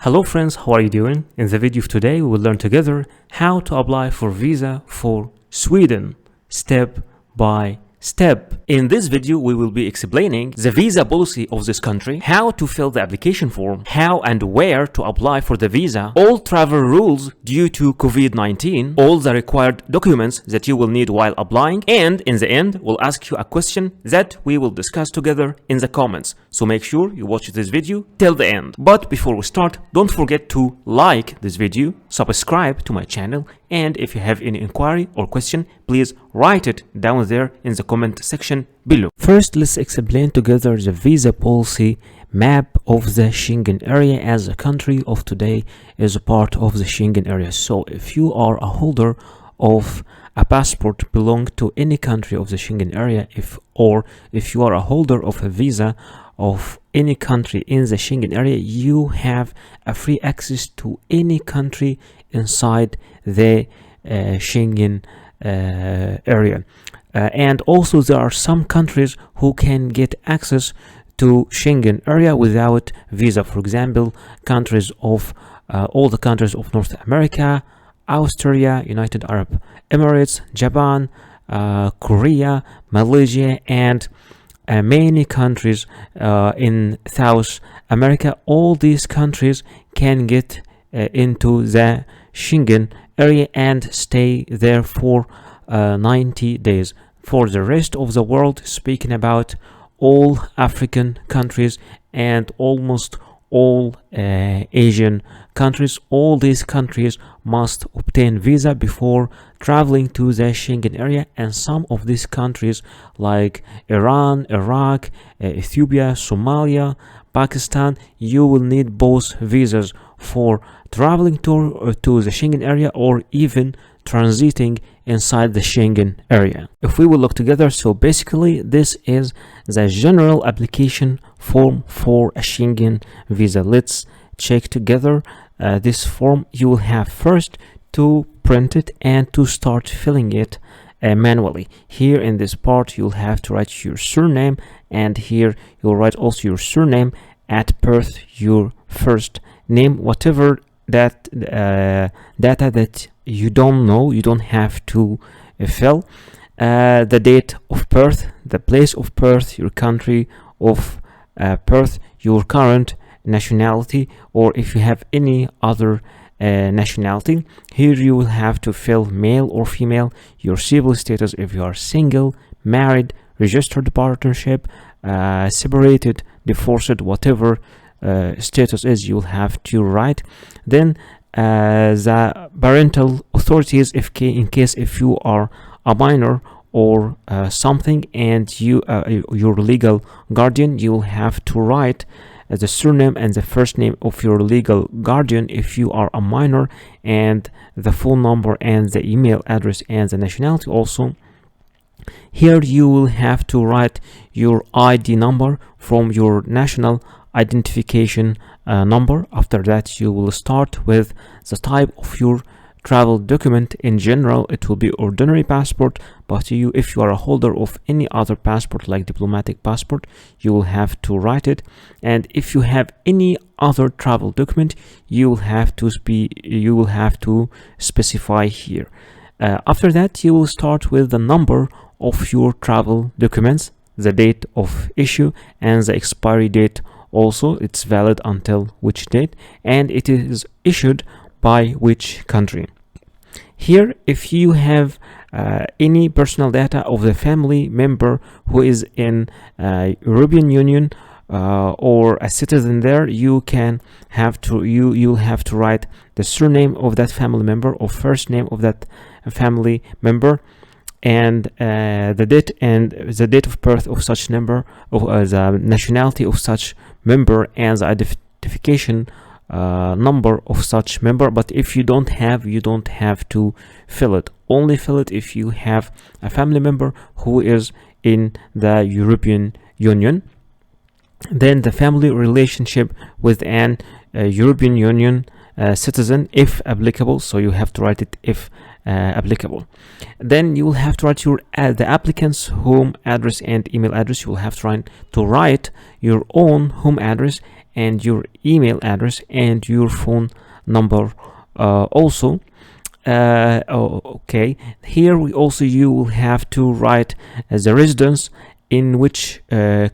Hello friends, how are you doing? In the video of today, we will learn together how to apply for visa for Sweden step by step. In this video, we will be explaining the visa policy of this country, how to fill the application form, how and where to apply for the visa, all travel rules due to COVID-19, all the required documents that you will need while applying, and in the end, we'll ask you a question that we will discuss together in the comments. So make sure you watch this video till the end. But before we start, don't forget to like this video, subscribe to my channel, and if you have any inquiry or question, please write it down there in the comment section below. First, let's explain together the visa policy map of the Schengen area, as the country of today is a part of the Schengen area. So if you are a holder of a passport belong to any country of the Schengen area, if you are a holder of a visa of any country in the Schengen area, you have a free access to any country inside the Schengen area. And also there are some countries who can get access to Schengen area without visa. For example, countries of all the countries of North America, Austria, United Arab Emirates, Japan, Korea, Malaysia, and many countries in South America. All these countries can get into the Schengen area and stay there for 90 days. For the rest of the world, speaking about all African countries and almost all Asian countries, all these countries must obtain visa before traveling to the Schengen area, and some of these countries like Iran, Iraq, Ethiopia, Somalia, Pakistan, you will need both visas for traveling to the Schengen area or even transiting inside the Schengen area. If we will look together, so basically this is the general application form for a Schengen visa. Let's check together this form. You will have first to print it and to start filling it manually. Here in this part you'll have to write your surname, and here you'll write also your surname, at birth your first name, whatever that data that you don't know, you don't have to fill. The date of birth, the place of birth, your country of birth, your current nationality, or if you have any other nationality. Here you will have to fill male or female, your civil status if you are single, married, registered partnership, separated, divorced, whatever status is, you'll have to write. Then the parental authorities, in case if you are a minor or something, and you your legal guardian, you'll have to write the surname and the first name of your legal guardian if you are a minor, and the phone number and the email address and the nationality also. Here you will have to write your ID number from your national identification number. After that you will start with the type of your travel document. In general it will be ordinary passport, but if you are a holder of any other passport like diplomatic passport, you will have to write it. And if you have any other travel document, you will have to specify here. After that you will start with the number of your travel documents, the date of issue and the expiry date. Also, it's valid until which date, and it is issued by which country. Here, if you have any personal data of the family member who is in European Union or a citizen there, you'll have to write the surname of that family member or first name of that family member, and the date of birth of such member, of the nationality of such member, and the identification number of such member. But if you don't have, you don't have to fill it. Only fill it if you have a family member who is in the European Union. Then the family relationship with an European Union citizen if applicable, so you have to write it if applicable. Then you will have to write the applicant's home address and email address. You will have to write your own home address and your email address and your phone number also. Okay, here you will have to write the residence in which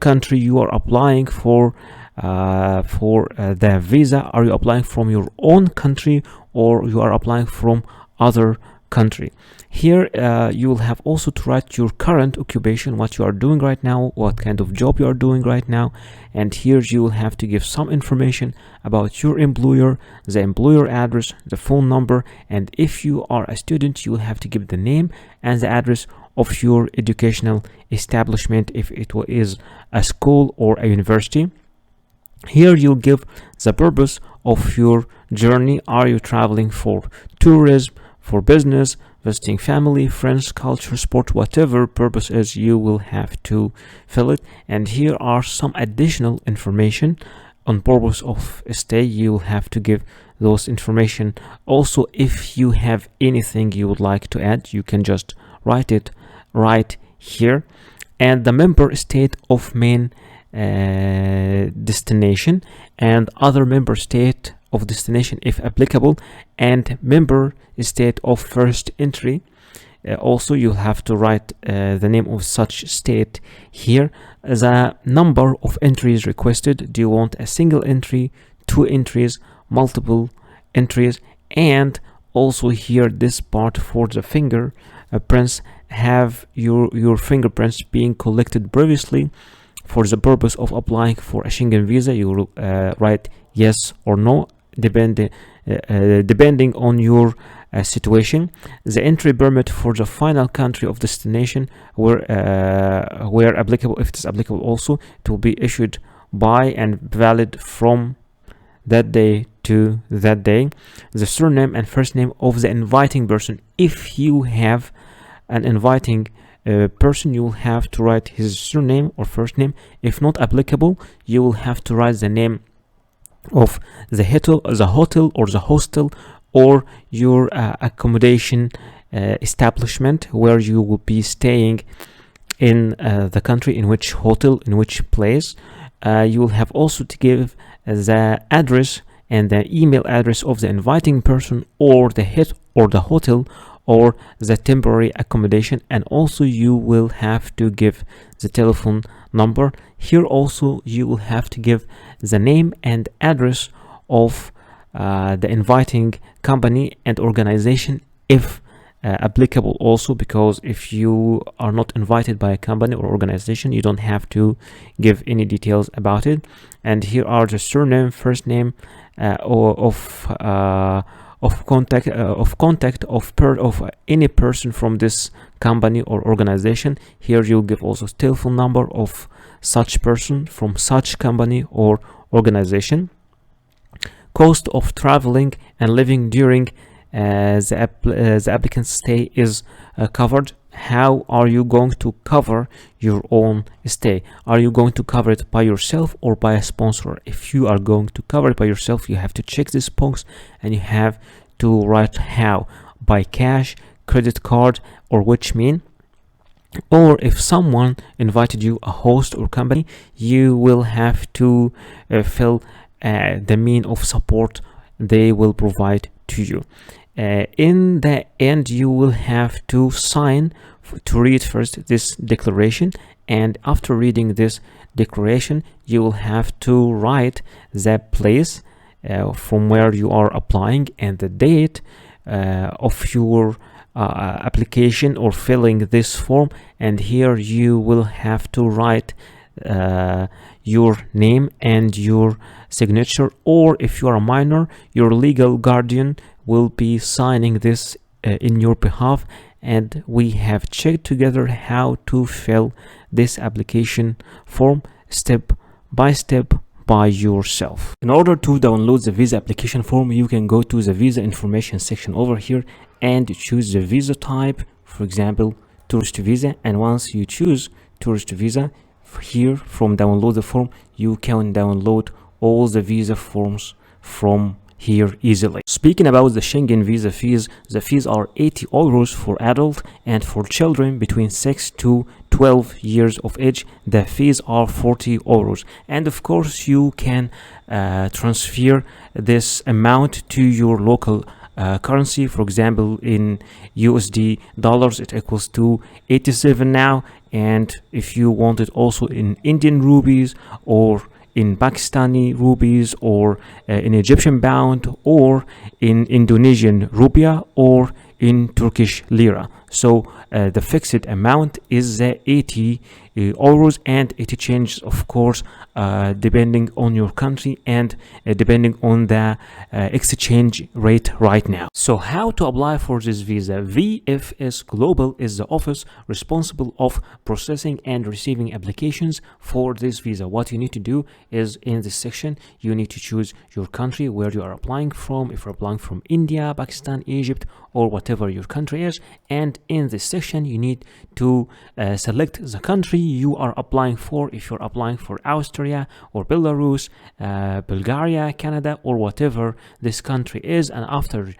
country you are applying for the visa. Are you applying from your own country or you are applying from other country? Here you will have also to write your current occupation, what you are doing right now, what kind of job you are doing right now. And here you will have to give some information about your employer, the employer address, the phone number, and if you are a student you will have to give the name and the address of your educational establishment if it is a school or a university. Here you'll give the purpose of your journey. Are you traveling for tourism, for business, visiting family, friends, culture, sport, whatever purpose is, you will have to fill it. And here are some additional information on purpose of stay. You will have to give those information. Also, if you have anything you would like to add, you can just write it right here. And the member state of main destination and other member state of destination if applicable, and member state of first entry. Also you'll have to write the name of such state here. The number of entries requested. Do you want a single entry, 2 entries, multiple entries? And also here this part for the fingerprints, have your fingerprints being collected previously for the purpose of applying for a Schengen visa. You will write yes or no depending on your situation. The entry permit for the final country of destination where applicable, if it is applicable also, it will be issued by and valid from that day to that day. The surname and first name of the inviting person. If you have an inviting person, you will have to write his surname or first name. If not applicable, you will have to write the name of the hotel or the hostel or your accommodation establishment where you will be staying in the country, in which hotel, in which place. You will have also to give the address and the email address of the inviting person or the hotel or the temporary accommodation, and also you will have to give the telephone number. Here also you will have to give the name and address of the inviting company and organization if applicable also, because if you are not invited by a company or organization, you don't have to give any details about it. And here are the surname, first name of contact of any person from this company or organization. Here you'll give also telephone number of such person from such company or organization. Cost of traveling and living during the applicant's stay is covered. How are you going to cover your own stay? Are you going to cover it by yourself or by a sponsor? If you are going to cover it by yourself, you have to check this box and you have to write how: by cash, credit card, or which mean. Or if someone invited you, a host or company, you will have to fill the mean of support they will provide to you. In the end, you will have to sign to read first this declaration, and after reading this declaration you will have to write the place from where you are applying and the date of your application or filling this form. And here you will have to write your name and your signature, or if you are a minor, your legal guardian will be signing this in your behalf. And we have checked together how to fill this application form step by step by yourself. In order to download the visa application form, you can go to the visa information section over here and choose the visa type, for example tourist visa. And once you choose tourist visa, here from download the form, you can download all the visa forms from here easily. Speaking about the Schengen visa fees, the fees are 80 euros for adult and for children between 6 to 12 years of age, the fees are 40 euros. And of course, you can transfer this amount to your local currency. For example, in USD dollars, it equals to 87 now. And if you want it also in Indian rupees, or in Pakistani rupees, or in Egyptian pound, or in Indonesian rupiah, or in Turkish lira. So the fixed amount is 80 euros, and it changes, of course, depending on your country and depending on the exchange rate right now. So how to apply for this visa? VFS Global is the office responsible of processing and receiving applications for this visa. What you need to do is, in this section, you need to choose your country where you are applying from. If you're applying from India, Pakistan, Egypt, or whatever your country is, and in this section you need to select the country you are applying for. If you're applying for Austria or Belarus, Bulgaria, Canada, or whatever this country is, and after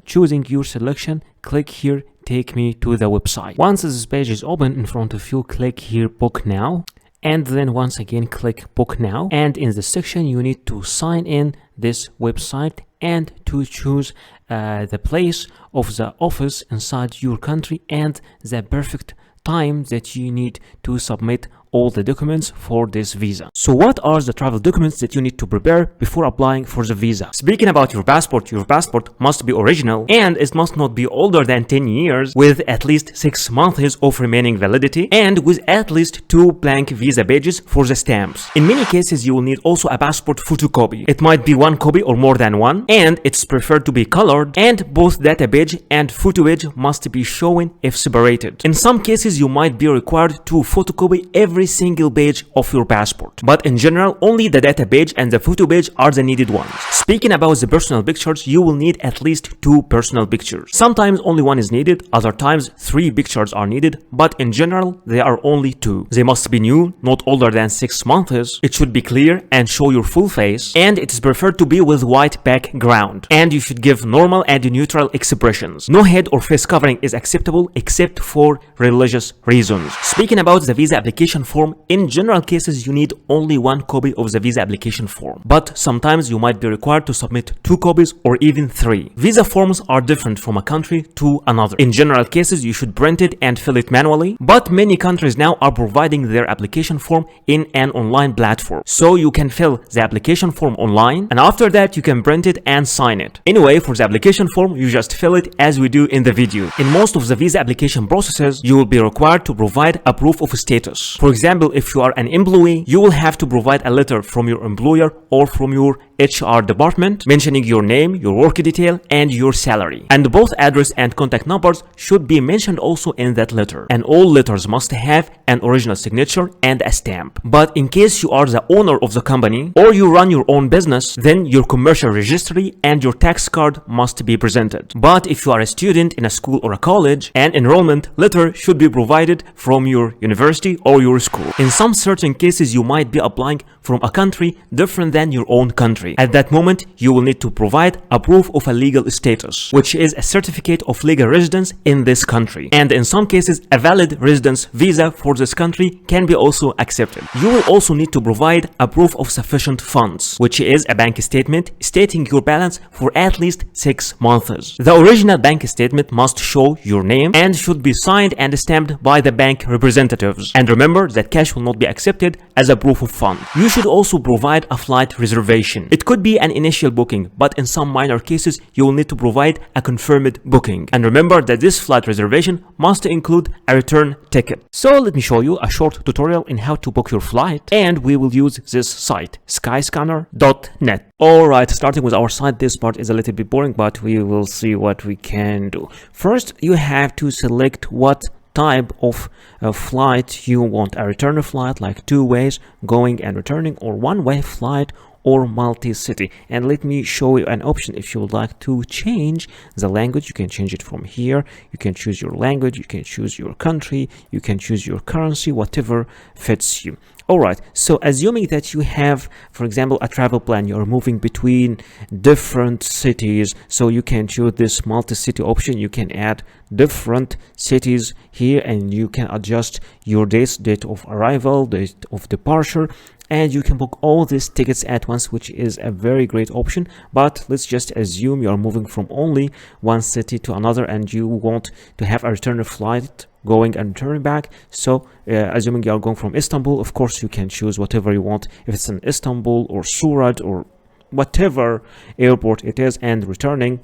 choosing your selection, click here, take me to the website. Once this page is open in front of you, click here, book now. And then once again click book now, and in the section you need to sign in this website and to choose the place of the office inside your country and the perfect time that you need to submit all the documents for this visa. So what are the travel documents that you need to prepare before applying for the visa? Speaking about your passport must be original and it must not be older than 10 years, with at least 6 months of remaining validity, and with at least 2 blank visa pages for the stamps. In many cases you will need also a passport photocopy. It might be 1 copy or more than one, and it's preferred to be colored, and both data page and photo page must be shown if separated. In some cases you might be required to photocopy every single page of your passport, but in general only the data page and the photo page are the needed ones. Speaking about the personal pictures, you will need at least 2 personal pictures. Sometimes only 1 is needed, other times 3 pictures are needed, but in general there are only 2. They must be new, not older than 6 months. It should be clear and show your full face, and it is preferred to be with white background, and you should give normal and neutral expressions. No head or face covering is acceptable except for religious reasons. Speaking about the visa application form, in general cases you need only 1 copy of the visa application form, but sometimes you might be required to submit 2 copies or even 3. Visa forms are different from a country to another. In general cases you should print it and fill it manually, but many countries now are providing their application form in an online platform, so you can fill the application form online, and after that you can print it and sign it. Anyway, for the application form you just fill it as we do in the video. In most of the visa application processes you will be required to provide a proof of status. For example, if you are an employee, you will have to provide a letter from your employer or from your HR department mentioning your name, your work detail, and your salary. And both address and contact numbers should be mentioned also in that letter. And all letters must have an original signature and a stamp. But in case you are the owner of the company or you run your own business, then your commercial registry and your tax card must be presented. But if you are a student in a school or a college, an enrollment letter should be provided from your university or your school. In some certain cases you might be applying from a country different than your own country. At that moment, you will need to provide a proof of a legal status, which is a certificate of legal residence in this country. And in some cases, a valid residence visa for this country can be also accepted. You will also need to provide a proof of sufficient funds, which is a bank statement stating your balance for at least 6 months. The original bank statement must show your name and should be signed and stamped by the bank representatives. And remember that cash will not be accepted as a proof of fund. You should also provide a flight reservation. It could be an initial booking, but in some minor cases, you will need to provide a confirmed booking. And remember that this flight reservation must include a return ticket. So let me show you a short tutorial in how to book your flight, and we will use this site, skyscanner.net. Alright, starting with our site, this part is a little bit boring, but we will see what we can do. First, you have to select what type of flight you want. A return flight, like 2 ways, going and returning, or 1-way flight, or multi-city. And let me show you an option. If you would like to change the language, you can change it from here. You can choose your language, you can choose your country, you can choose your currency, whatever fits you. All right, so assuming that you have, for example, a travel plan, you're moving between different cities, so you can choose this multi-city option. You can add different cities here, and you can adjust your dates, date of arrival, date of departure, and you can book all these tickets at once, which is a very great option. But let's just assume you're moving from only one city to another, and you want to have a return flight going and returning back. So assuming you are going from Istanbul, of course you can choose whatever you want, if it's in Istanbul or Surat or whatever airport it is, and returning,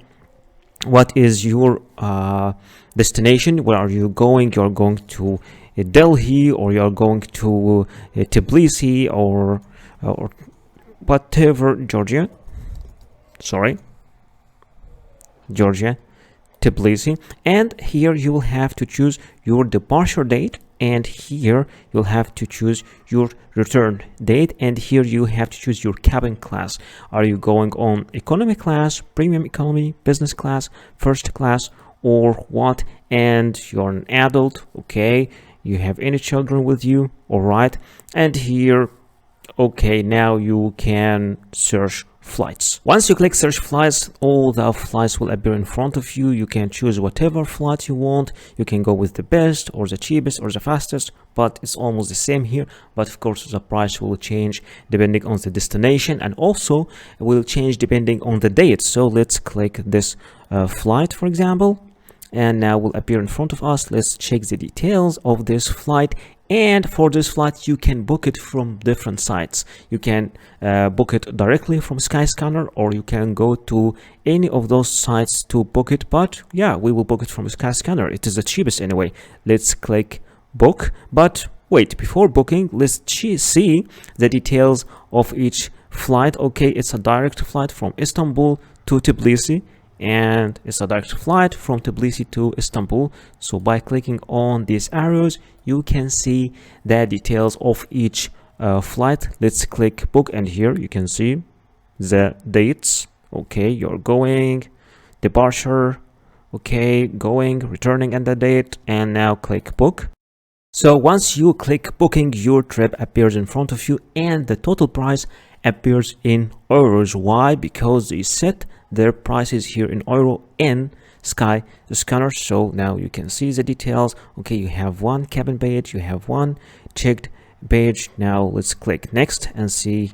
what is your destination, where are you going? You're going to Delhi, or you're going to Tbilisi, or whatever, Georgia, Tbilisi. And here you will have to choose your departure date, and here you'll have to choose your return date, and here you have to choose your cabin class. Are you going on economy class, premium economy, business class, first class, or what? And you're an adult, okay, you have any children with you, all right. And here, okay, now you can search flights. Once you click search flights, all the flights will appear in front of you. You can choose whatever flight you want. You can go with the best or the cheapest or the fastest, but it's almost the same here. But of course the price will change depending on the destination, and also will change depending on the date. So let's click this flight, for example, and now will appear in front of us. Let's check the details of this flight. And for this flight, you can book it from different sites. You can book it directly from Skyscanner, or you can go to any of those sites to book it. But yeah, we will book it from Skyscanner. It is the cheapest anyway. Let's click book. But wait, before booking, let's see the details of each flight. Okay, it's a direct flight from Istanbul to Tbilisi, and it's a direct flight from Tbilisi to Istanbul. So by clicking on these arrows, you can see the details of each flight. Let's click book, and here you can see the dates. Okay, you're going, departure, okay, going, returning, and the date, and now click book. So once you click booking, your trip appears in front of you, and the total price appears in euros. Why? Because they set their prices here in euro in Skyscanner. So now you can see the details. Okay, you have one cabin page, you have one checked page. Now let's click next and see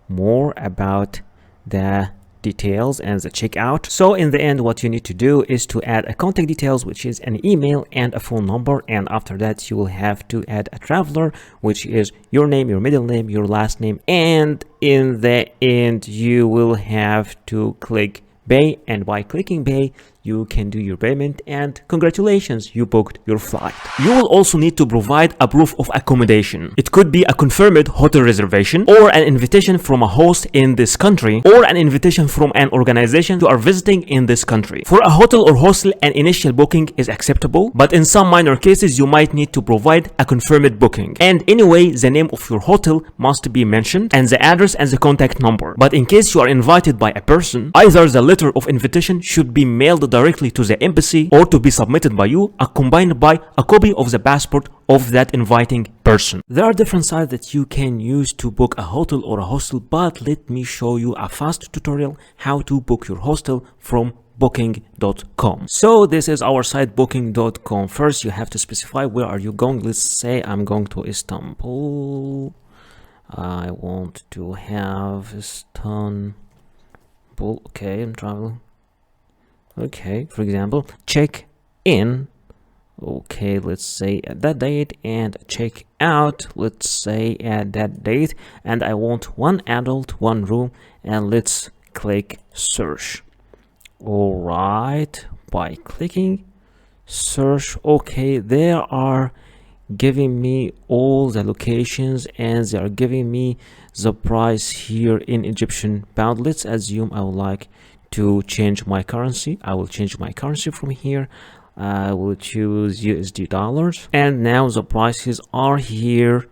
more about the details and the checkout. So in the end, what you need to do is to add a contact details, which is an email and a phone number, and after that you will have to add a traveler, which is your name, your middle name, your last name, and in the end you will have to click pay, and by clicking pay you can do your payment, and congratulations, you booked your flight. You will also need to provide a proof of accommodation. It could be a confirmed hotel reservation, or an invitation from a host in this country, or an invitation from an organization you are visiting in this country. For a hotel or hostel, an initial booking is acceptable, but in some minor cases you might need to provide a confirmed booking. And anyway, the name of your hotel must be mentioned, and the address and the contact number. But in case you are invited by a person, either the letter of invitation should be mailed directly to the embassy, or to be submitted by you, accompanied by a copy of the passport of that inviting person. There are different sites that you can use to book a hotel or a hostel, but let me show you a fast tutorial how to book your hostel from booking.com. So this is our site, booking.com. First you have to specify where are you going. Let's say I'm going to Istanbul. I want to have Istanbul. Okay, I'm traveling. Okay, for example, check in. Okay, let's say at that date, and check out, let's say at that date, and I want one adult, one room, and let's click search. All right, by clicking search, okay, they are giving me all the locations, and they are giving me the price here in Egyptian pound. Let's assume I would like to change my currency. I will change my currency from here. I will choose USD dollars, and now the prices are here,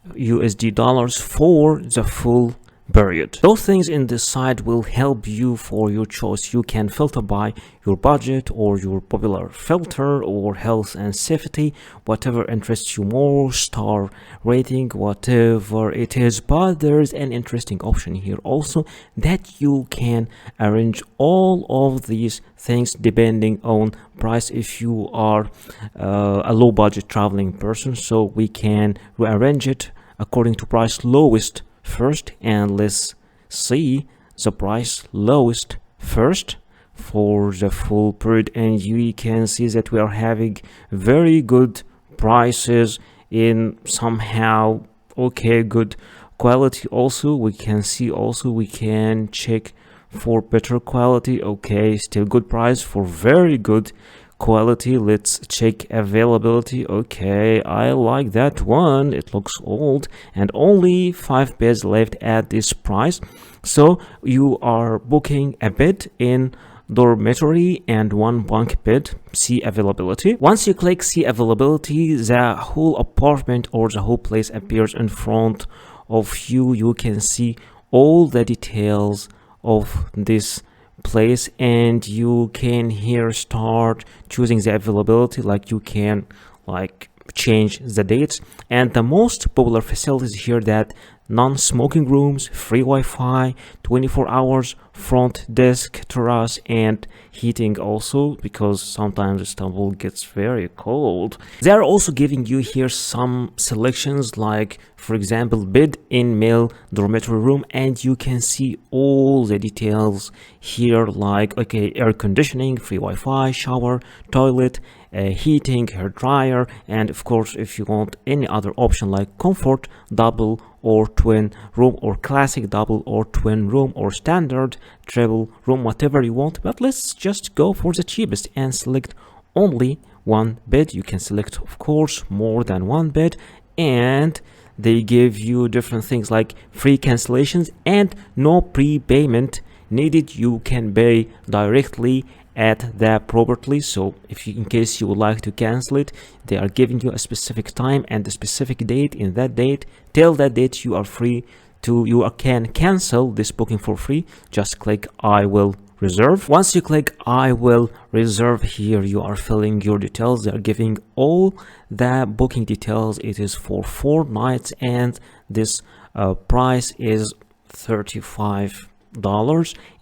USD dollars for the full period. Those things in this site will help you for your choice. You can filter by your budget or your popular filter or health and safety, whatever interests you more, star rating, whatever it is. But there's an interesting option here also that you can arrange all of these things depending on price if you are a low budget traveling person. So we can rearrange it according to price lowest first, and let's see the price lowest first for the full period, and you can see that we are having very good prices in somehow okay good quality. Also we can see, also we can check for better quality. Okay, still good price for very good quality. Let's check availability. Okay, I like that one. It looks old and only 5 beds left at this price. So you are booking a bed in dormitory and 1 bunk bed. See availability. Once you click see availability, the whole apartment or the whole place appears in front of you. You can see all the details of this place, and you can here start choosing the availability, like you can like change the dates. And the most popular facilities here that non-smoking rooms, free Wi-Fi, 24 hours, front desk, terrace, and heating also, because sometimes Istanbul gets very cold. They are also giving you here some selections, like for example bed in male dormitory room, and you can see all the details here, like okay, air conditioning, free Wi-Fi, shower, toilet, heating, hair dryer, and of course if you want any other option like comfort, double or twin room, or classic double or twin room, or standard travel room, whatever you want. But let's just go for the cheapest and select only 1 bed. You can select of course more than 1 bed, and they give you different things like free cancellations and no prepayment needed. You can pay directly at the property. So if you, in case you would like to cancel it, they are giving you a specific time and a specific date. In that date, till that date, you are free to, you can cancel this booking for free. Just click I will reserve. Once you click I will reserve, here you are filling your details. They are giving all the booking details. It is for 4 nights, and this price is $35.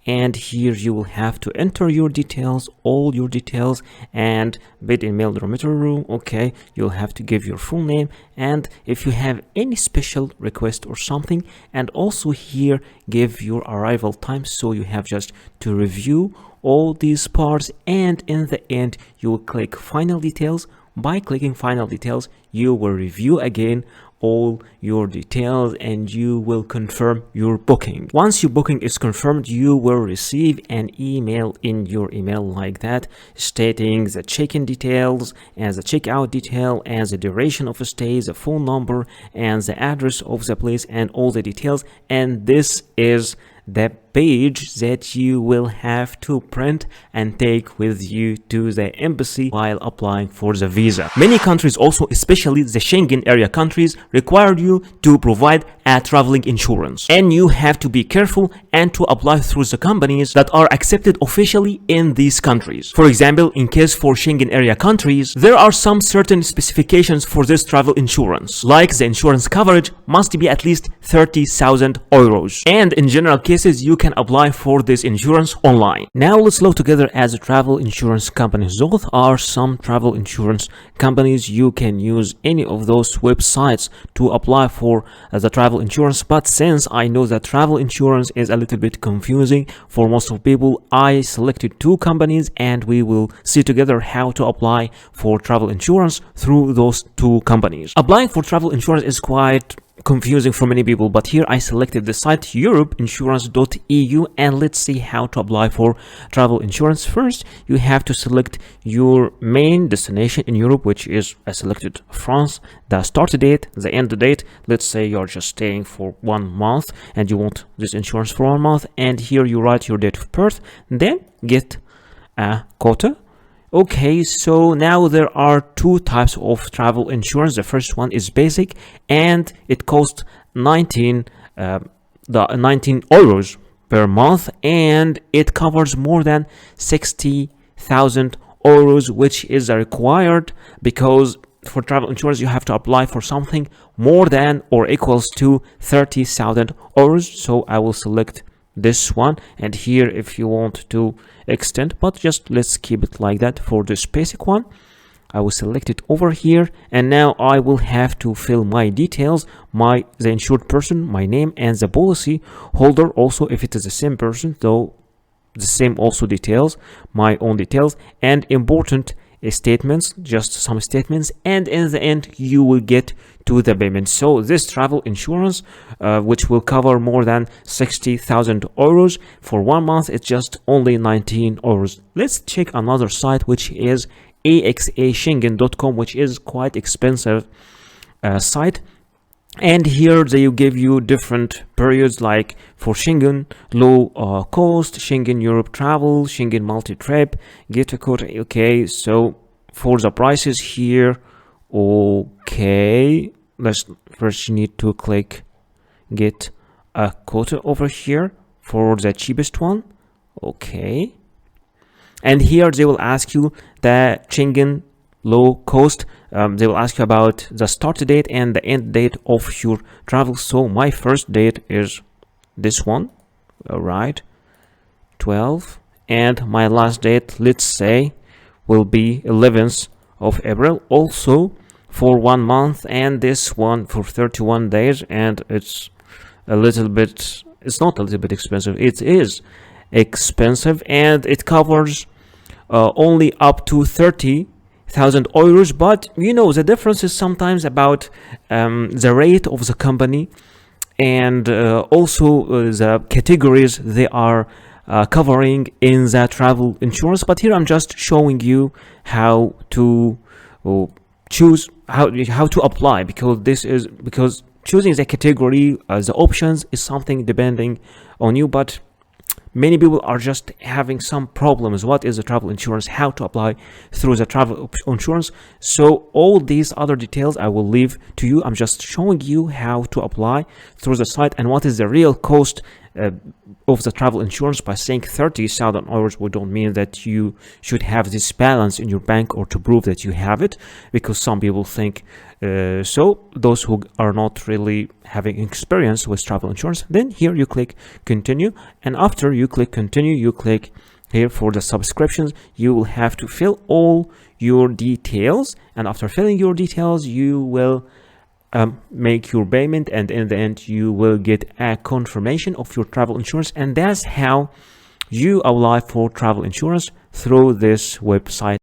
And here you will have to enter your details, all your details, and bed in male dormitory room. Okay, you'll have to give your full name, and if you have any special request or something, and also here give your arrival time. So you have just to review all these parts, and in the end you will click final details. By clicking final details, you will review again all your details, and you will confirm your booking. Once your booking is confirmed, you will receive an email in your email like that, stating the check-in details and the checkout detail and the duration of a stay, the phone number and the address of the place, and all the details. And this is the page that you will have to print and take with you to the embassy while applying for the visa. Many countries also, especially the Schengen area countries, require you to provide a traveling insurance, and you have to be careful and to apply through the companies that are accepted officially in these countries. For example, in case for Schengen area countries, there are some certain specifications for this travel insurance, like the insurance coverage must be at least 30,000 euros, and in general cases you can apply for this insurance online. Now let's look together as a travel insurance companies. Those are some travel insurance companies. You can use any of those websites to apply for the travel insurance, but since I know that travel insurance is a little bit confusing for most of people, I selected 2 companies, and we will see together how to apply for travel insurance through those 2 companies. Applying for travel insurance is quite confusing for many people, but here I selected the site europeinsurance.eu, and let's see how to apply for travel insurance. First, you have to select your main destination in Europe, which is I selected France, the start date, the end date. Let's say you're just staying for 1 month and you want this insurance for 1 month, and here you write your date of birth, then get a quota. Okay, so now there are 2 types of travel insurance. The first one is basic, and it costs 19 the 19 euros per month, and it covers more than 60,000 euros, which is required because for travel insurance you have to apply for something more than or equals to 30,000 euros. So I will select this one, and here if you want to extend, but just let's keep it like that for this basic one. I will select it over here, and now I will have to fill my details, the insured person, my name, and the policy holder also, if it is the same person, though the same also details, my own details, and important statements, just some statements, and in the end you will get to the payment. So this travel insurance, which will cover more than 60,000 euros for 1 month, it's just only 19 euros. Let's check another site, which is axaschengen.com, which is quite expensive site. And here they give you different periods, like for Schengen low cost, Schengen Europe travel, Schengen multi-trip, get a quote. Okay, so for the prices here, okay, let's first, you need to click get a quota over here for the cheapest one. Okay, and here they will ask you the Schengen low cost. They will ask you about the start date and the end date of your travel. So my first date is this one, all right, 12, and my last date, let's say, will be 11th of April, also for 1 month, and this one for 31 days. And it's a little bit, it's not a little bit expensive, it is expensive, and it covers only up to 30,000 euros. But you know, the difference is sometimes about the rate of the company, and also the categories they are covering in the travel insurance. But here I'm just showing you how to choose, how to apply, because choosing the category, the options is something depending on you. But many people are just having some problems. What is the travel insurance? How to apply through the travel insurance? So all these other details I will leave to you. I'm just showing you how to apply through the site and what is the real cost of the travel insurance. By saying 30,000 euros, we don't mean that you should have this balance in your bank or to prove that you have it, because some people think so, those who are not really having experience with travel insurance. Then here you click continue, and after you click continue, you click here for the subscriptions. You will have to fill all your details, and after filling your details you will make your payment, and in the end you will get a confirmation of your travel insurance. And that's how you apply for travel insurance through this website.